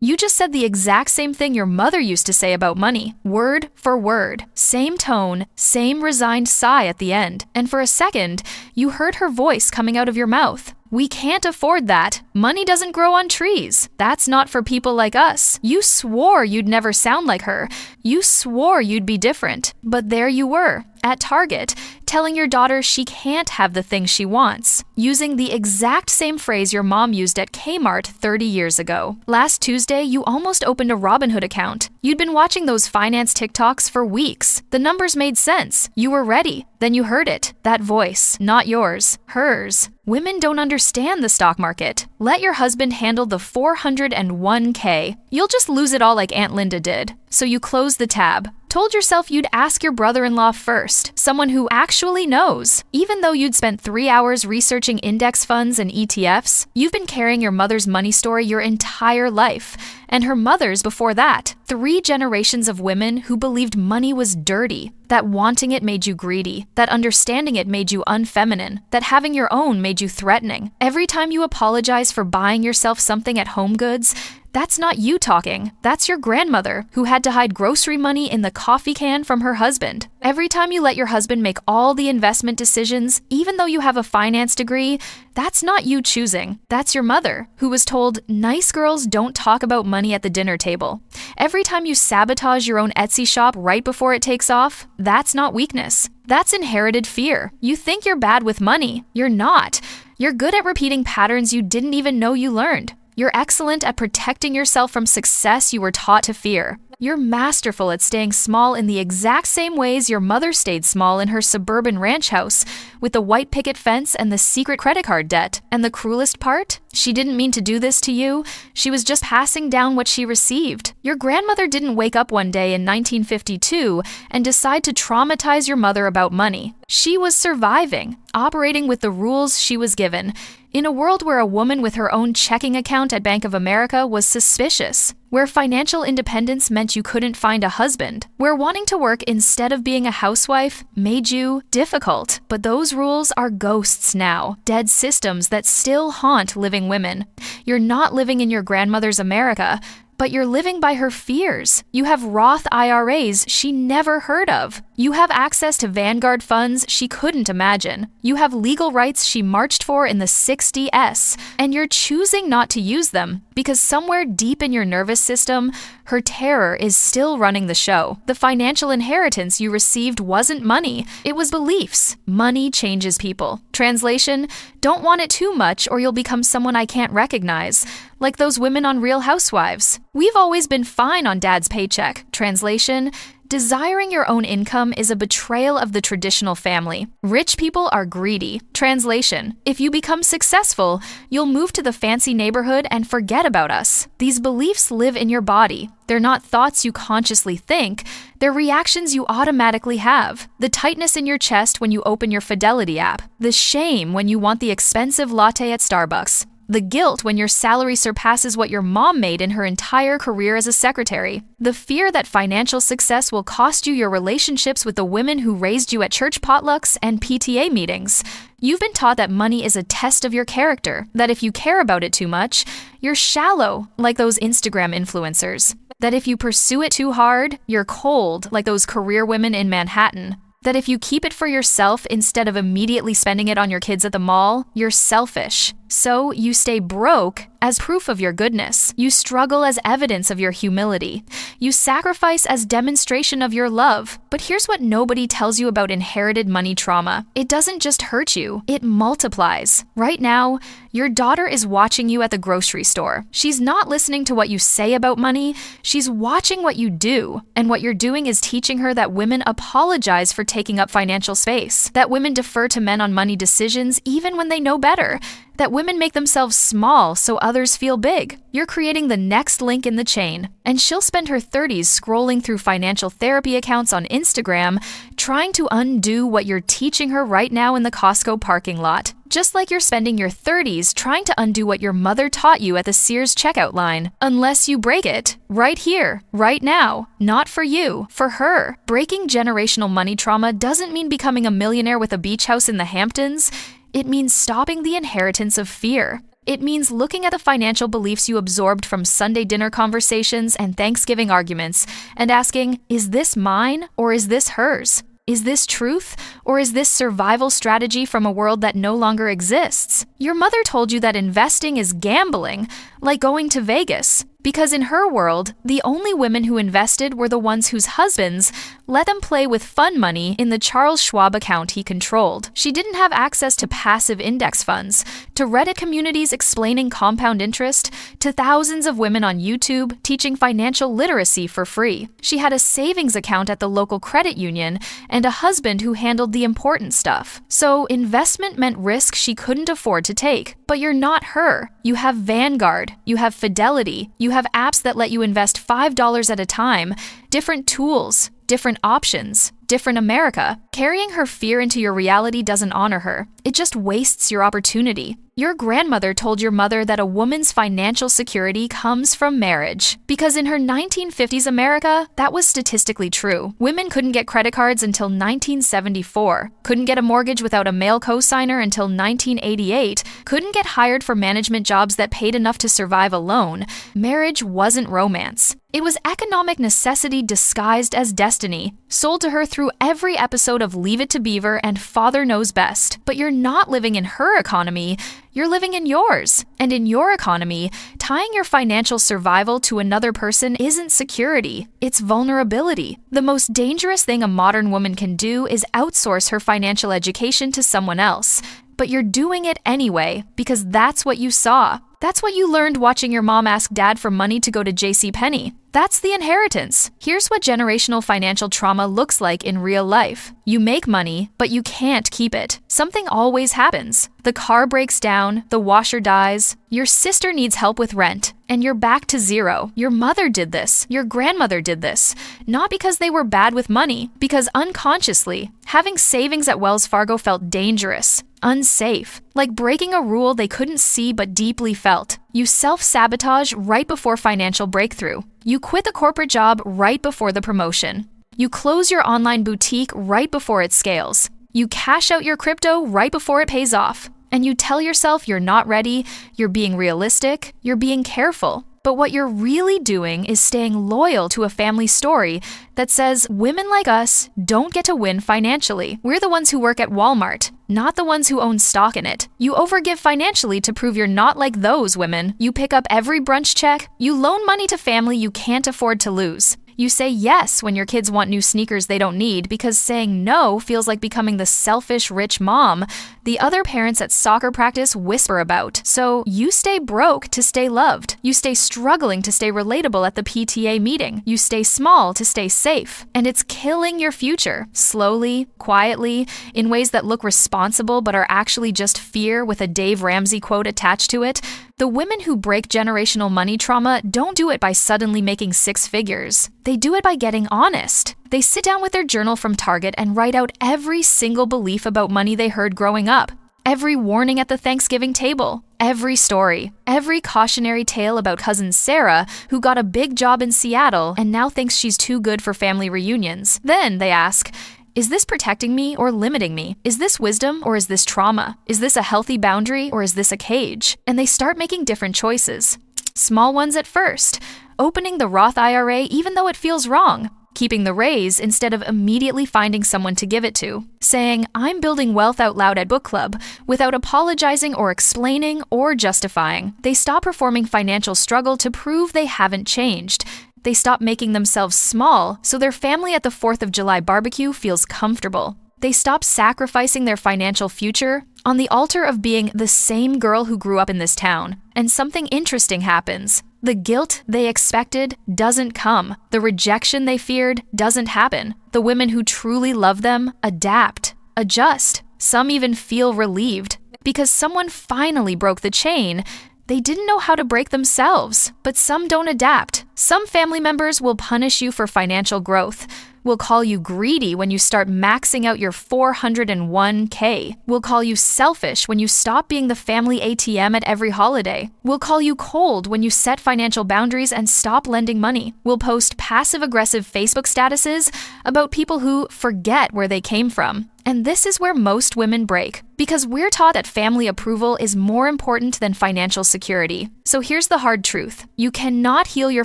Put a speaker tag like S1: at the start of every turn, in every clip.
S1: You just said the exact same thing your mother used to say about money, word for word. Same tone, same resigned sigh at the end. And for a second, you heard her voice coming out of your mouth. We can't afford that. Money doesn't grow on trees. That's not for people like us. You swore you'd never sound like her. You swore you'd be different. But there you were, at Target, telling your daughter she can't have the things she wants, using the exact same phrase your mom used at Kmart 30 years ago. Last Tuesday, you almost opened a Robinhood account. You'd been watching those finance TikToks for weeks. The numbers made sense. You were ready. Then you heard it. That voice, not yours, hers. Women don't understand the stock market. Let your husband handle the 401k. You'll just lose it all like Aunt Linda did. So you closed the tab. Told yourself you'd ask your brother-in-law first, someone who actually knows. Even though you'd spent 3 hours researching index funds and ETFs, you've been carrying your mother's money story your entire life, and her mother's before that. 3 generations of women who believed money was dirty, that wanting it made you greedy, that understanding it made you unfeminine, that having your own made you threatening. Every time you apologize for buying yourself something at HomeGoods, that's not you talking. That's your grandmother, who had to hide grocery money in the coffee can from her husband. Every time you let your husband make all the investment decisions, even though you have a finance degree, that's not you choosing. That's your mother, who was told, nice girls don't talk about money at the dinner table. Every time you sabotage your own Etsy shop right before it takes off, that's not weakness. That's inherited fear. You think you're bad with money. You're not. You're good at repeating patterns you didn't even know you learned. You're excellent at protecting yourself from success you were taught to fear. You're masterful at staying small in the exact same ways your mother stayed small in her suburban ranch house, with the white picket fence and the secret credit card debt. And the cruelest part? She didn't mean to do this to you. She was just passing down what she received. Your grandmother didn't wake up one day in 1952 and decide to traumatize your mother about money. She was surviving, operating with the rules she was given, in a world where a woman with her own checking account at Bank of America was suspicious, where financial independence meant you couldn't find a husband, where wanting to work instead of being a housewife made you difficult. But those rules are ghosts now, dead systems that still haunt living women. You're not living in your grandmother's America, but you're living by her fears. You have Roth IRAs she never heard of. You have access to Vanguard funds she couldn't imagine. You have legal rights she marched for in the 60s, and you're choosing not to use them because somewhere deep in your nervous system, her terror is still running the show. The financial inheritance you received wasn't money, it was beliefs. Money changes people. Translation, don't want it too much or you'll become someone I can't recognize. Like those women on Real Housewives. We've always been fine on Dad's paycheck. Translation, desiring your own income is a betrayal of the traditional family. Rich people are greedy. Translation, if you become successful, you'll move to the fancy neighborhood and forget about us. These beliefs live in your body. They're not thoughts you consciously think. They're reactions you automatically have. The tightness in your chest when you open your Fidelity app. The shame when you want the expensive latte at Starbucks. The guilt when your salary surpasses what your mom made in her entire career as a secretary. The fear that financial success will cost you your relationships with the women who raised you at church potlucks and PTA meetings. You've been taught that money is a test of your character, that if you care about it too much, you're shallow, like those Instagram influencers. That if you pursue it too hard, you're cold, like those career women in Manhattan. That if you keep it for yourself instead of immediately spending it on your kids at the mall, you're selfish. So you stay broke as proof of your goodness. You struggle as evidence of your humility. You sacrifice as demonstration of your love. But here's what nobody tells you about inherited money trauma. It doesn't just hurt you, it multiplies. Right now, your daughter is watching you at the grocery store. She's not listening to what you say about money, she's watching what you do. And what you're doing is teaching her that women apologize for taking up financial space, that women defer to men on money decisions even when they know better, that women make themselves small so others feel big. You're creating the next link in the chain, and she'll spend her 30s scrolling through financial therapy accounts on Instagram, trying to undo what you're teaching her right now in the Costco parking lot. Just like you're spending your 30s trying to undo what your mother taught you at the Sears checkout line. Unless you break it. Right here, right now. Not for you, for her. Breaking generational money trauma doesn't mean becoming a millionaire with a beach house in the Hamptons. It means stopping the inheritance of fear. It means looking at the financial beliefs you absorbed from Sunday dinner conversations and Thanksgiving arguments and asking, is this mine or is this hers? Is this truth, or is this survival strategy from a world that no longer exists? Your mother told you that investing is gambling, like going to Vegas, because in her world, the only women who invested were the ones whose husbands let them play with fun money in the Charles Schwab account he controlled. She didn't have access to passive index funds, to Reddit communities explaining compound interest, to thousands of women on YouTube teaching financial literacy for free. She had a savings account at the local credit union and a husband who handled the important stuff. So investment meant risk she couldn't afford to take. But you're not her. You have Vanguard, you have Fidelity, you have apps that let you invest $5 at a time, different tools, different options, different America. Carrying her fear into your reality doesn't honor her. It just wastes your opportunity. Your grandmother told your mother that a woman's financial security comes from marriage. Because in her 1950s America, that was statistically true. Women couldn't get credit cards until 1974, couldn't get a mortgage without a male cosigner until 1988, couldn't get hired for management jobs that paid enough to survive alone. Marriage wasn't romance. It was economic necessity disguised as destiny, sold to her through every episode of Leave It to Beaver and Father Knows Best. But you're not living in her economy, you're living in yours. And in your economy, tying your financial survival to another person isn't security, it's vulnerability. The most dangerous thing a modern woman can do is outsource her financial education to someone else. But you're doing it anyway, because that's what you saw. That's what you learned watching your mom ask dad for money to go to JCPenney. That's the inheritance. Here's what generational financial trauma looks like in real life. You make money, but you can't keep it. Something always happens. The car breaks down, the washer dies, your sister needs help with rent, and you're back to zero. Your mother did this, your grandmother did this. Not because they were bad with money, because unconsciously, having savings at Wells Fargo felt dangerous, unsafe, like breaking a rule they couldn't see but deeply felt. You self-sabotage right before financial breakthrough. You quit the corporate job right before the promotion. You close your online boutique right before it scales. You cash out your crypto right before it pays off. And you tell yourself you're not ready, you're being realistic, you're being careful. But what you're really doing is staying loyal to a family story that says women like us don't get to win financially. We're the ones who work at Walmart, not the ones who own stock in it. You overgive financially to prove you're not like those women. You pick up every brunch check. You loan money to family you can't afford to lose. You say yes when your kids want new sneakers they don't need because saying no feels like becoming the selfish rich mom the other parents at soccer practice whisper about. So you stay broke to stay loved. You stay struggling to stay relatable at the PTA meeting. You stay small to stay safe. And it's killing your future, slowly, quietly, in ways that look responsible but are actually just fear with a Dave Ramsey quote attached to it. The women who break generational money trauma don't do it by suddenly making six figures. They do it by getting honest. They sit down with their journal from Target and write out every single belief about money they heard growing up. Every warning at the Thanksgiving table. Every story. Every cautionary tale about cousin Sarah, who got a big job in Seattle and now thinks she's too good for family reunions. Then they ask, is this protecting me or limiting me? Is this wisdom or is this trauma? Is this a healthy boundary or is this a cage? And they start making different choices. Small ones at first. Opening the Roth IRA even though it feels wrong. Keeping the raise instead of immediately finding someone to give it to. Saying, I'm building wealth out loud at book club, without apologizing or explaining or justifying. They stop performing financial struggle to prove they haven't changed. They stop making themselves small so their family at the 4th of July barbecue feels comfortable. They stop sacrificing their financial future on the altar of being the same girl who grew up in this town. And something interesting happens. The guilt they expected doesn't come. The rejection they feared doesn't happen. The women who truly love them adapt, adjust. Some even feel relieved because someone finally broke the chain. They didn't know how to break themselves, but some don't adapt. Some family members will punish you for financial growth. We'll call you greedy when you start maxing out your 401k. We'll call you selfish when you stop being the family ATM at every holiday. We'll call you cold when you set financial boundaries and stop lending money. We'll post passive-aggressive Facebook statuses about people who forget where they came from. And this is where most women break, because we're taught that family approval is more important than financial security. So here's the hard truth. You cannot heal your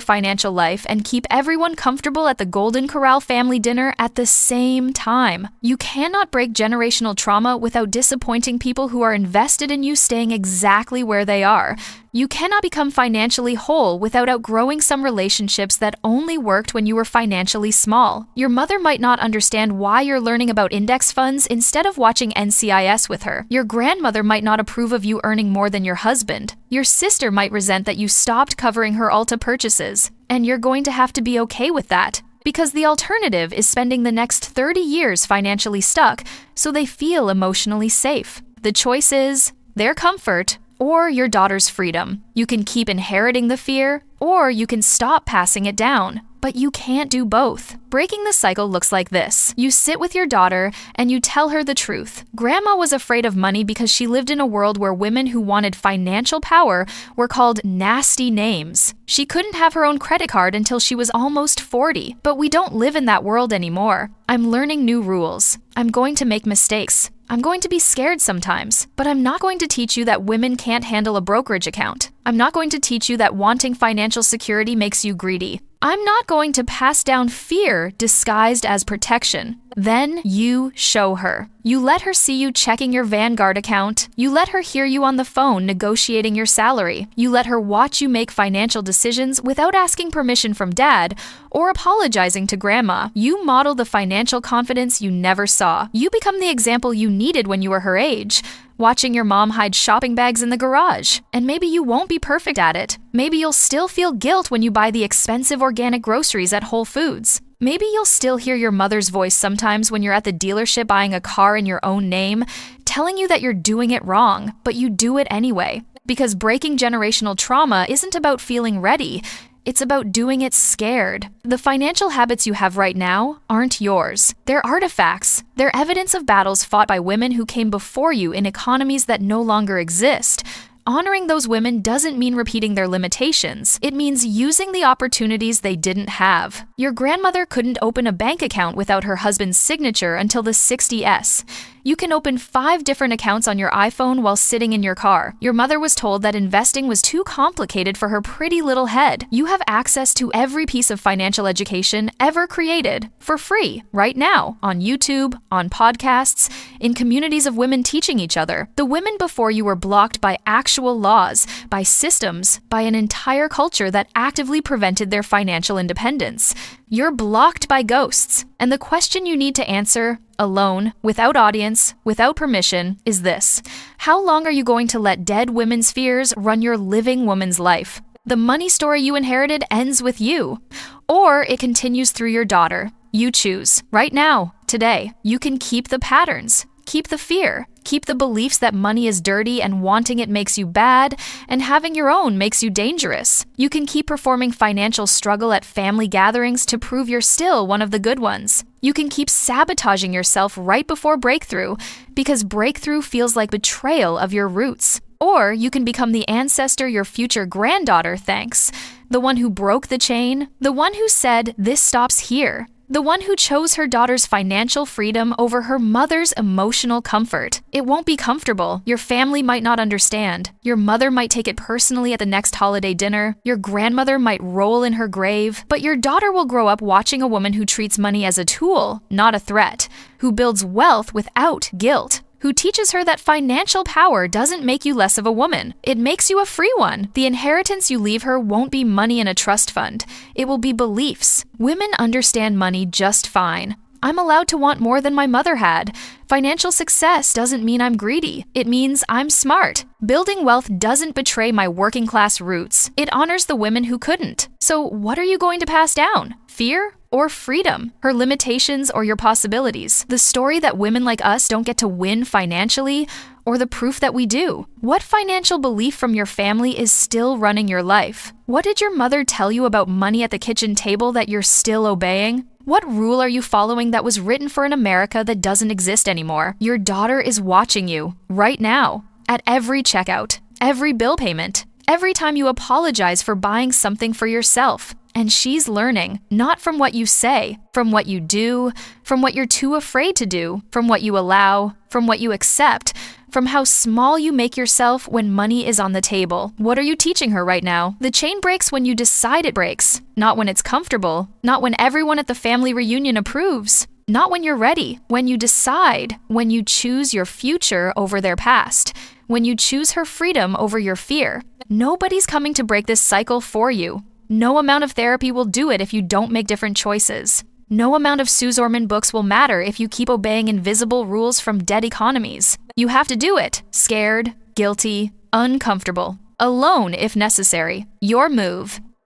S1: financial life and keep everyone comfortable at the Golden Corral family dinner at the same time. You cannot break generational trauma without disappointing people who are invested in you staying exactly where they are. You cannot become financially whole without outgrowing some relationships that only worked when you were financially small. Your mother might not understand why you're learning about index funds instead of watching NCIS with her. Your grandmother might not approve of you earning more than your husband. Your sister might resent that you stopped covering her Ulta purchases. And you're going to have to be okay with that. Because the alternative is spending the next 30 years financially stuck so they feel emotionally safe. The choice is their comfort or your daughter's freedom. You can keep inheriting the fear, or you can stop passing it down. But you can't do both. Breaking the cycle looks like this. You sit with your daughter and you tell her the truth. Grandma was afraid of money because she lived in a world where women who wanted financial power were called nasty names. She couldn't have her own credit card until she was almost 40. But we don't live in that world anymore. I'm learning new rules. I'm going to make mistakes. I'm going to be scared sometimes, but I'm not going to teach you that women can't handle a brokerage account. I'm not going to teach you that wanting financial security makes you greedy. I'm not going to pass down fear disguised as protection. Then you show her. You let her see you checking your Vanguard account. You let her hear you on the phone negotiating your salary. You let her watch you make financial decisions without asking permission from dad or apologizing to grandma. You model the financial confidence you never saw. You become the example you needed when you were her age. Watching your mom hide shopping bags in the garage. And maybe you won't be perfect at it. Maybe you'll still feel guilt when you buy the expensive organic groceries at Whole Foods. Maybe you'll still hear your mother's voice sometimes when you're at the dealership buying a car in your own name, telling you that you're doing it wrong, but you do it anyway. Because breaking generational trauma isn't about feeling ready. It's about doing it scared. The financial habits you have right now aren't yours. They're artifacts. They're evidence of battles fought by women who came before you in economies that no longer exist. Honoring those women doesn't mean repeating their limitations. It means using the opportunities they didn't have. Your grandmother couldn't open a bank account without her husband's signature until the 60s. You can open 5 different accounts on your iPhone while sitting in your car. Your mother was told that investing was too complicated for her pretty little head. You have access to every piece of financial education ever created for free right now on YouTube, on podcasts, in communities of women teaching each other. The women before you were blocked by actual laws, by systems, by an entire culture that actively prevented their financial independence. You're blocked by ghosts, and the question you need to answer, alone, without audience, without permission, is this. How long are you going to let dead women's fears run your living woman's life? The money story you inherited ends with you, or it continues through your daughter. You choose. Right now, today, you can keep the patterns, keep the fear, keep the beliefs that money is dirty and wanting it makes you bad, and having your own makes you dangerous. You can keep performing financial struggle at family gatherings to prove you're still one of the good ones. You can keep sabotaging yourself right before breakthrough, because breakthrough feels like betrayal of your roots. Or you can become the ancestor your future granddaughter thanks, the one who broke the chain, the one who said, "This stops here." The one who chose her daughter's financial freedom over her mother's emotional comfort. It won't be comfortable. Your family might not understand. Your mother might take it personally at the next holiday dinner. Your grandmother might roll in her grave. But your daughter will grow up watching a woman who treats money as a tool, not a threat, who builds wealth without guilt, who teaches her that financial power doesn't make you less of a woman. It makes you a free one. The inheritance you leave her won't be money in a trust fund. It will be beliefs. Women understand money just fine. I'm allowed to want more than my mother had. Financial success doesn't mean I'm greedy. It means I'm smart. Building wealth doesn't betray my working class roots. It honors the women who couldn't. So what are you going to pass down? Fear or freedom? Her limitations or your possibilities? The story that women like us don't get to win financially, or the proof that we do? What financial belief from your family is still running your life? What did your mother tell you about money at the kitchen table that you're still obeying? What rule are you following that was written for an America that doesn't exist anymore? Your daughter is watching you right now, at every checkout, every bill payment, every time you apologize for buying something for yourself. And she's learning, not from what you say, from what you do, from what you're too afraid to do, from what you allow, from what you accept, from how small you make yourself when money is on the table. What are you teaching her right now? The chain breaks when you decide it breaks, not when it's comfortable, not when everyone at the family reunion approves, not when you're ready, when you decide, when you choose your future over their past, when you choose her freedom over your fear. Nobody's coming to break this cycle for you. No amount of therapy will do it if you don't make different choices. No amount of Suze Orman books will matter if you keep obeying invisible rules from dead economies. You have to do it, scared, guilty, uncomfortable, alone if necessary. Your move,